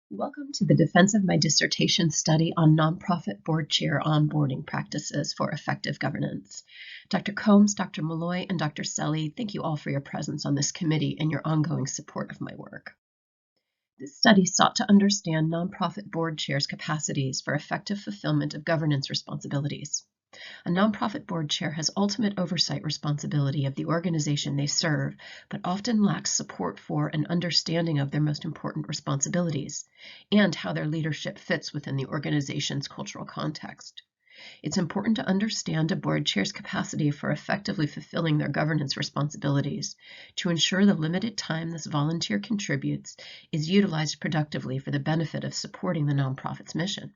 Welcome to the defense of my dissertation study on nonprofit board chair onboarding practices for effective governance. Dr. Combs, Dr. Malloy, and Dr. Selly, thank you all for your presence on this committee and your ongoing support of my work. This study sought to understand nonprofit board chairs' capacities for effective fulfillment of governance responsibilities. A nonprofit board chair has ultimate oversight responsibility of the organization they serve, but often lacks support for and understanding of their most important responsibilities and how their leadership fits within the organization's cultural context. It's important to understand a board chair's capacity for effectively fulfilling their governance responsibilities to ensure the limited time this volunteer contributes is utilized productively for the benefit of supporting the nonprofit's mission.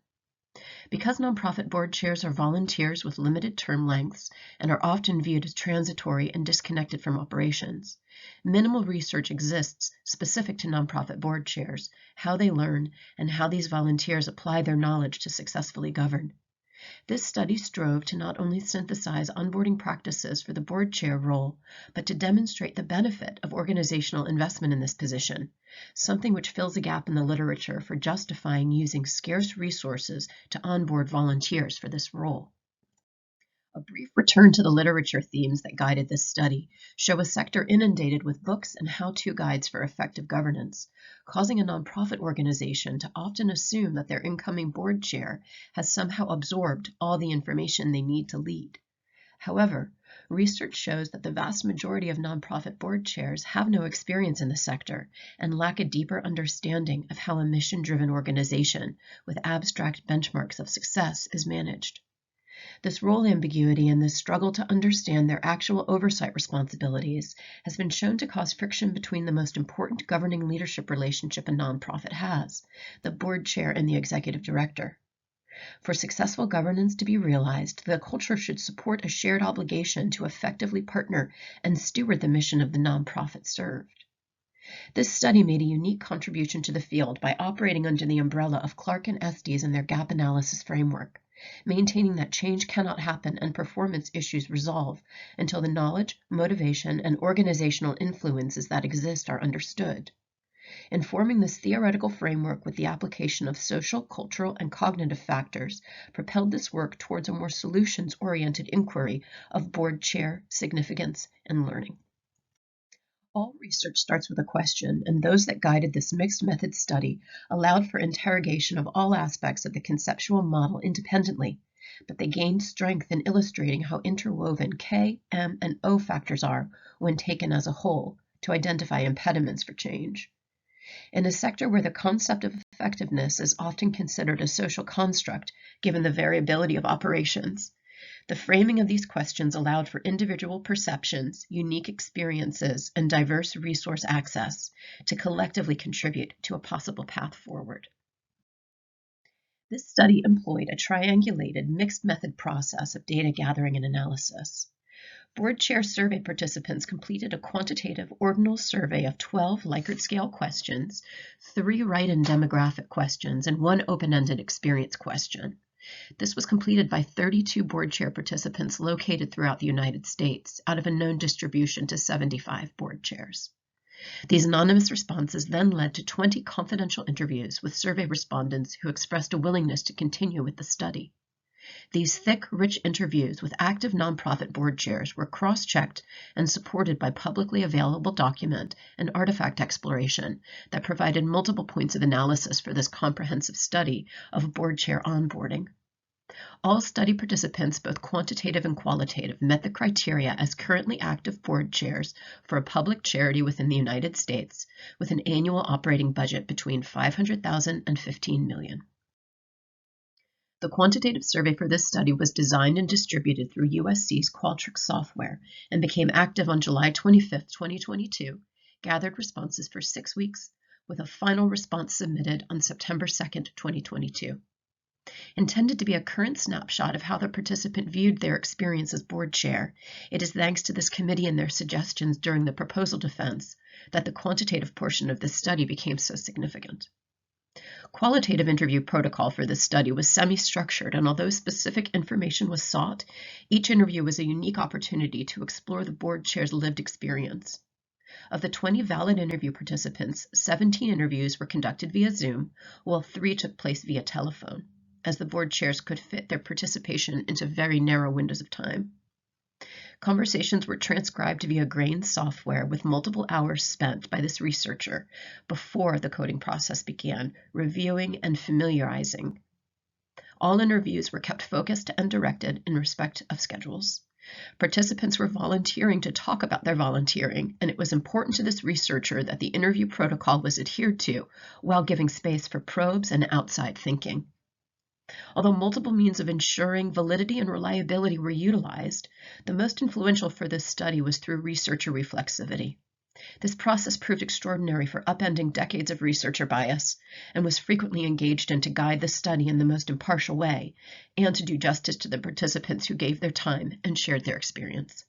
Because nonprofit board chairs are volunteers with limited term lengths and are often viewed as transitory and disconnected from operations, minimal research exists specific to nonprofit board chairs, how they learn, and how these volunteers apply their knowledge to successfully govern. This study strove to not only synthesize onboarding practices for the board chair role, but to demonstrate the benefit of organizational investment in this position, something which fills a gap in the literature for justifying using scarce resources to onboard volunteers for this role. A brief return to the literature themes that guided this study show a sector inundated with books and how-to guides for effective governance, causing a nonprofit organization to often assume that their incoming board chair has somehow absorbed all the information they need to lead. However, research shows that the vast majority of nonprofit board chairs have no experience in the sector and lack a deeper understanding of how a mission-driven organization with abstract benchmarks of success is managed. This role ambiguity and this struggle to understand their actual oversight responsibilities has been shown to cause friction between the most important governing leadership relationship a nonprofit has, the board chair and the executive director. For successful governance to be realized, the culture should support a shared obligation to effectively partner and steward the mission of the nonprofit served. This study made a unique contribution to the field by operating under the umbrella of Clark and Estes and their gap analysis framework, maintaining that change cannot happen and performance issues resolve until the knowledge, motivation, and organizational influences that exist are understood. Informing this theoretical framework with the application of social, cultural, and cognitive factors propelled this work towards a more solutions-oriented inquiry of board chair, significance, and learning. All research starts with a question, and those that guided this mixed method study allowed for interrogation of all aspects of the conceptual model independently, but they gained strength in illustrating how interwoven K, M, and O factors are when taken as a whole to identify impediments for change. In a sector where the concept of effectiveness is often considered a social construct, given the variability of operations, the framing of these questions allowed for individual perceptions, unique experiences, and diverse resource access to collectively contribute to a possible path forward. This study employed a triangulated mixed method process of data gathering and analysis. Board chair survey participants completed a quantitative ordinal survey of 12 Likert scale questions, 3 write-in demographic questions, and 1 open-ended experience question. This was completed by 32 board chair participants located throughout the United States out of a known distribution to 75 board chairs. These anonymous responses then led to 20 confidential interviews with survey respondents who expressed a willingness to continue with the study. These thick, rich interviews with active nonprofit board chairs were cross-checked and supported by publicly available document and artifact exploration that provided multiple points of analysis for this comprehensive study of board chair onboarding. All study participants, both quantitative and qualitative, met the criteria as currently active board chairs for a public charity within the United States with an annual operating budget between $500,000 and $15 million. The quantitative survey for this study was designed and distributed through USC's Qualtrics software and became active on July 25, 2022, gathered responses for 6 weeks, with a final response submitted on September 2, 2022. Intended to be a current snapshot of how the participant viewed their experience as board chair, it is thanks to this committee and their suggestions during the proposal defense that the quantitative portion of this study became so significant. Qualitative interview protocol for this study was semi-structured, and although specific information was sought, each interview was a unique opportunity to explore the board chair's lived experience. Of the 20 valid interview participants, 17 interviews were conducted via Zoom, while 3 took place via telephone, as the board chairs could fit their participation into very narrow windows of time. Conversations were transcribed via GRAIN software with multiple hours spent by this researcher before the coding process began, reviewing and familiarizing. All interviews were kept focused and directed in respect of schedules. Participants were volunteering to talk about their volunteering, and it was important to this researcher that the interview protocol was adhered to while giving space for probes and outside thinking. Although multiple means of ensuring validity and reliability were utilized, the most influential for this study was through researcher reflexivity. This process proved extraordinary for upending decades of researcher bias and was frequently engaged in to guide the study in the most impartial way and to do justice to the participants who gave their time and shared their experience.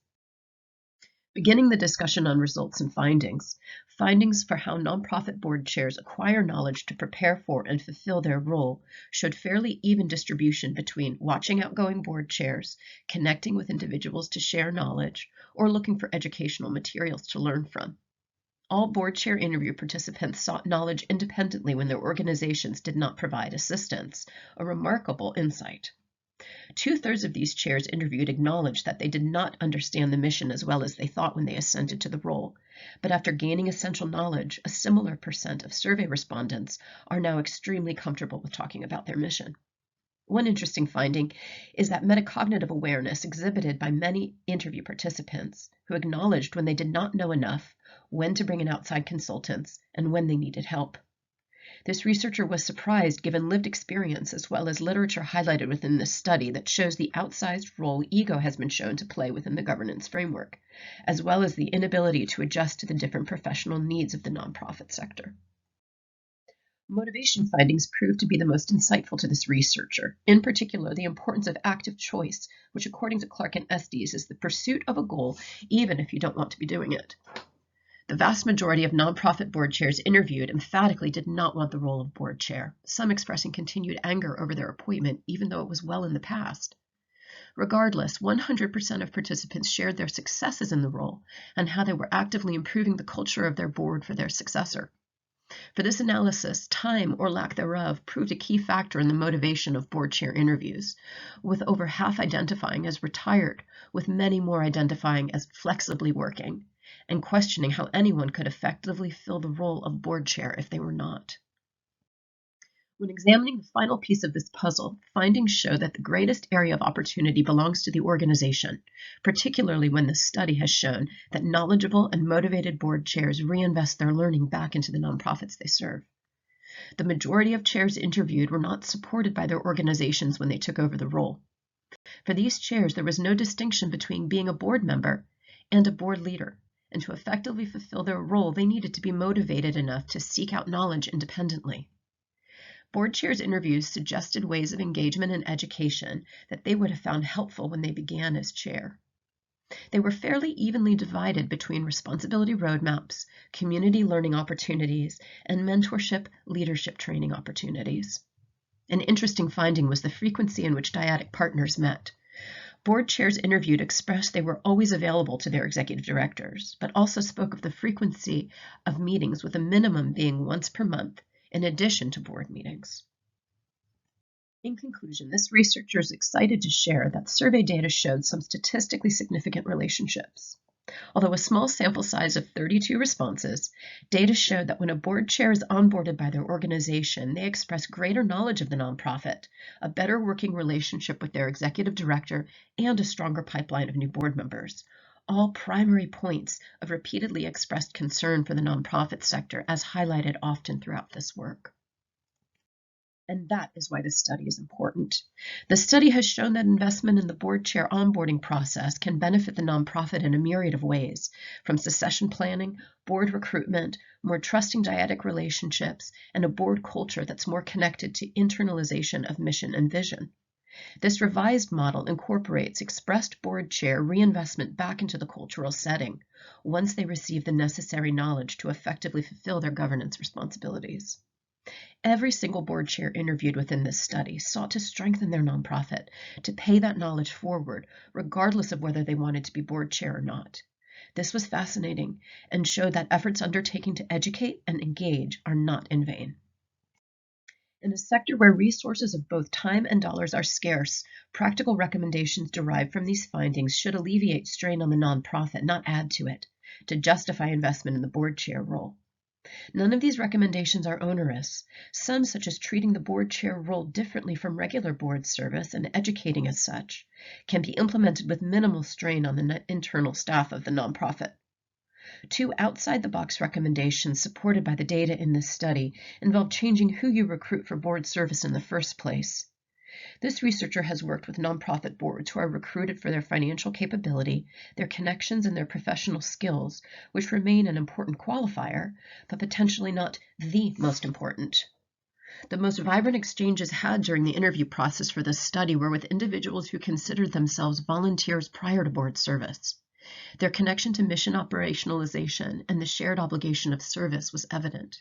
Beginning the discussion on results and findings for how nonprofit board chairs acquire knowledge to prepare for and fulfill their role showed fairly even distribution between watching outgoing board chairs, connecting with individuals to share knowledge, or looking for educational materials to learn from. All board chair interview participants sought knowledge independently when their organizations did not provide assistance, a remarkable insight. 2/3 of these chairs interviewed acknowledged that they did not understand the mission as well as they thought when they ascended to the role, but after gaining essential knowledge, a similar percent of survey respondents are now extremely comfortable with talking about their mission. One interesting finding is that metacognitive awareness exhibited by many interview participants who acknowledged when they did not know enough, when to bring in outside consultants, and when they needed help. This researcher was surprised given lived experience as well as literature highlighted within this study that shows the outsized role ego has been shown to play within the governance framework, as well as the inability to adjust to the different professional needs of the nonprofit sector. Motivation findings proved to be the most insightful to this researcher, in particular the importance of active choice, which according to Clark and Estes is the pursuit of a goal even if you don't want to be doing it. The vast majority of nonprofit board chairs interviewed emphatically did not want the role of board chair, some expressing continued anger over their appointment even though it was well in the past. Regardless, 100% of participants shared their successes in the role and how they were actively improving the culture of their board for their successor. For this analysis, time or lack thereof proved a key factor in the motivation of board chair interviews, with over half identifying as retired, with many more identifying as flexibly working, and questioning how anyone could effectively fill the role of board chair if they were not. When examining the final piece of this puzzle, findings show that the greatest area of opportunity belongs to the organization, particularly when this study has shown that knowledgeable and motivated board chairs reinvest their learning back into the nonprofits they serve. The majority of chairs interviewed were not supported by their organizations when they took over the role. For these chairs, there was no distinction between being a board member and a board leader, and to effectively fulfill their role, they needed to be motivated enough to seek out knowledge independently. Board chairs interviews suggested ways of engagement and education that they would have found helpful when they began as chair. They were fairly evenly divided between responsibility roadmaps, community learning opportunities, and mentorship leadership training opportunities. An interesting finding was the frequency in which dyadic partners met. Board chairs interviewed expressed they were always available to their executive directors, but also spoke of the frequency of meetings with a minimum being once per month, in addition to board meetings. In conclusion, this researcher is excited to share that survey data showed some statistically significant relationships. Although a small sample size of 32 responses, data showed that when a board chair is onboarded by their organization, they express greater knowledge of the nonprofit, a better working relationship with their executive director, and a stronger pipeline of new board members. All primary points of repeatedly expressed concern for the nonprofit sector, as highlighted often throughout this work. And that is why this study is important. The study has shown that investment in the board chair onboarding process can benefit the nonprofit in a myriad of ways, from succession planning, board recruitment, more trusting dyadic relationships, and a board culture that's more connected to internalization of mission and vision. This revised model incorporates expressed board chair reinvestment back into the cultural setting once they receive the necessary knowledge to effectively fulfill their governance responsibilities. Every single board chair interviewed within this study sought to strengthen their nonprofit, to pay that knowledge forward, regardless of whether they wanted to be board chair or not. This was fascinating and showed that efforts undertaken to educate and engage are not in vain. In a sector where resources of both time and dollars are scarce, practical recommendations derived from these findings should alleviate strain on the nonprofit, not add to it, to justify investment in the board chair role. None of these recommendations are onerous. Some, such as treating the board chair role differently from regular board service and educating as such, can be implemented with minimal strain on the internal staff of the nonprofit. Two outside-the-box recommendations supported by the data in this study involve changing who you recruit for board service in the first place. This researcher has worked with nonprofit boards who are recruited for their financial capability, their connections, and their professional skills, which remain an important qualifier, but potentially not the most important. The most vibrant exchanges had during the interview process for this study were with individuals who considered themselves volunteers prior to board service. Their connection to mission operationalization and the shared obligation of service was evident.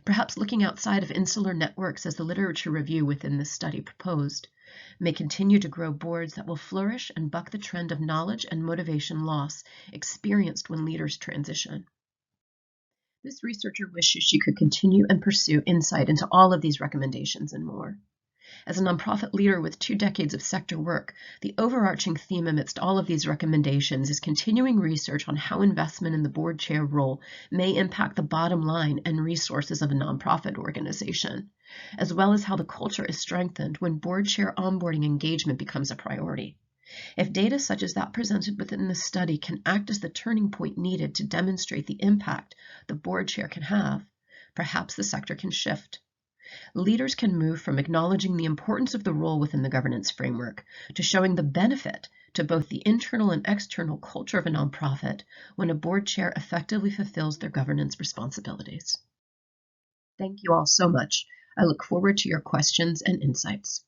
Perhaps looking outside of insular networks, as the literature review within this study proposed, may continue to grow boards that will flourish and buck the trend of knowledge and motivation loss experienced when leaders transition. This researcher wishes she could continue and pursue insight into all of these recommendations and more. As a nonprofit leader with 2 decades of sector work, the overarching theme amidst all of these recommendations is continuing research on how investment in the board chair role may impact the bottom line and resources of a nonprofit organization, as well as how the culture is strengthened when board chair onboarding engagement becomes a priority. If data such as that presented within this study can act as the turning point needed to demonstrate the impact the board chair can have, perhaps the sector can shift. Leaders can move from acknowledging the importance of the role within the governance framework to showing the benefit to both the internal and external culture of a nonprofit when a board chair effectively fulfills their governance responsibilities. Thank you all so much. I look forward to your questions and insights.